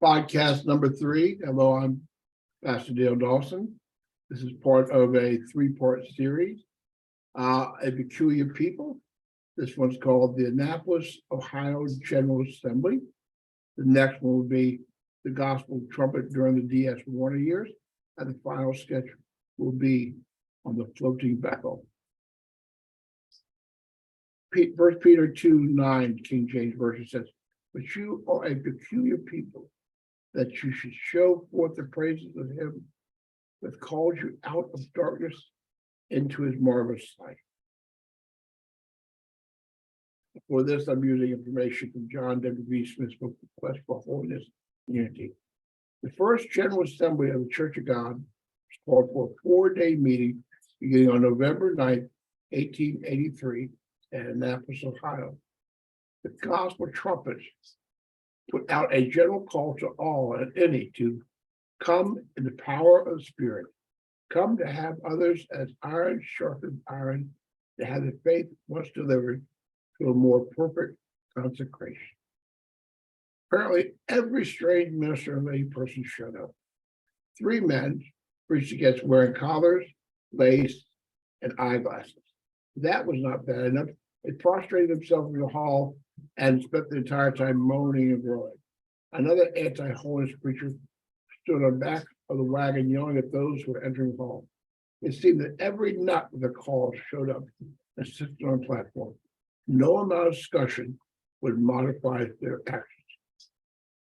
Podcast number 3. Hello, I'm Pastor Dale Dawson. This is part of a 3-part series, A Peculiar People. This one's called the Annapolis, Ohio General Assembly. The next one will be the Gospel Trumpet during the D.S. Warner years. And the final sketch will be on the floating Bethel. 1 Peter 2:9, King James Version says, "But you are a peculiar people, that you should show forth the praises of him that called you out of darkness into his marvelous light." For this, I'm using information from John W. Smith's book, The Quest for Holiness and Unity. The first General Assembly of the Church of God was called for a 4-day meeting beginning on November 9th, 1883, at Annapolis, Ohio. The Gospel Trumpet put out a general call to all and any to come in the power of the Spirit, come to have others as iron sharpens iron, to have the faith once delivered to a more perfect consecration. Apparently, every strange minister and lay person showed up. 3 men preached against wearing collars, lace, and eyeglasses. That was not bad enough. They prostrated themselves in the hall and spent the entire time moaning and groaning. Another anti-holiness preacher stood on the back of the wagon yelling at those who were entering the hall. It seemed that every nut with a call showed up and sat on the platform. No amount of discussion would modify their actions.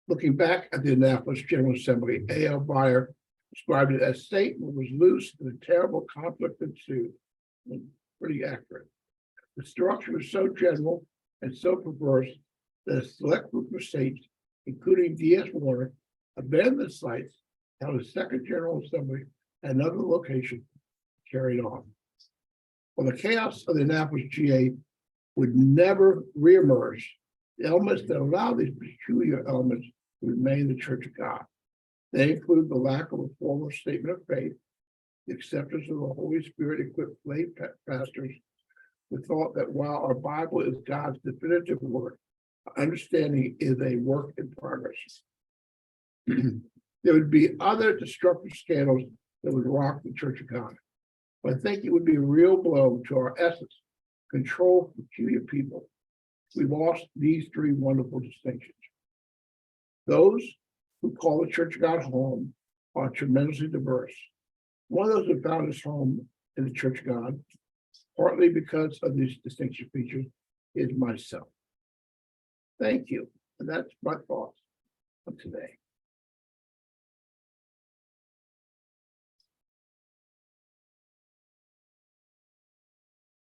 Looking back at the Annapolis General Assembly, A.L. Beyer described it as Satan was loose and a terrible conflict ensued. Pretty accurate. The structure was so general and so perverse that a select group of saints, including D.S. Warner, abandoned the sites, held a second General Assembly at another location, carried on. While the chaos of the Annapolis GA would never reemerge, the elements that allow these peculiar elements to remain the Church of God. They include the lack of a formal statement of faith, the acceptance of the Holy Spirit-equipped lay pastors, the thought that while our Bible is God's definitive word, understanding is a work in progress. There would be other destructive scandals that would rock the Church of God. But I think it would be a real blow to our essence, control peculiar people. We lost these 3 wonderful distinctions. Those who call the Church of God home are tremendously diverse. One of those who found his home in the Church of God, partly because of these distinction features, is myself. Thank you. And that's my thoughts on today.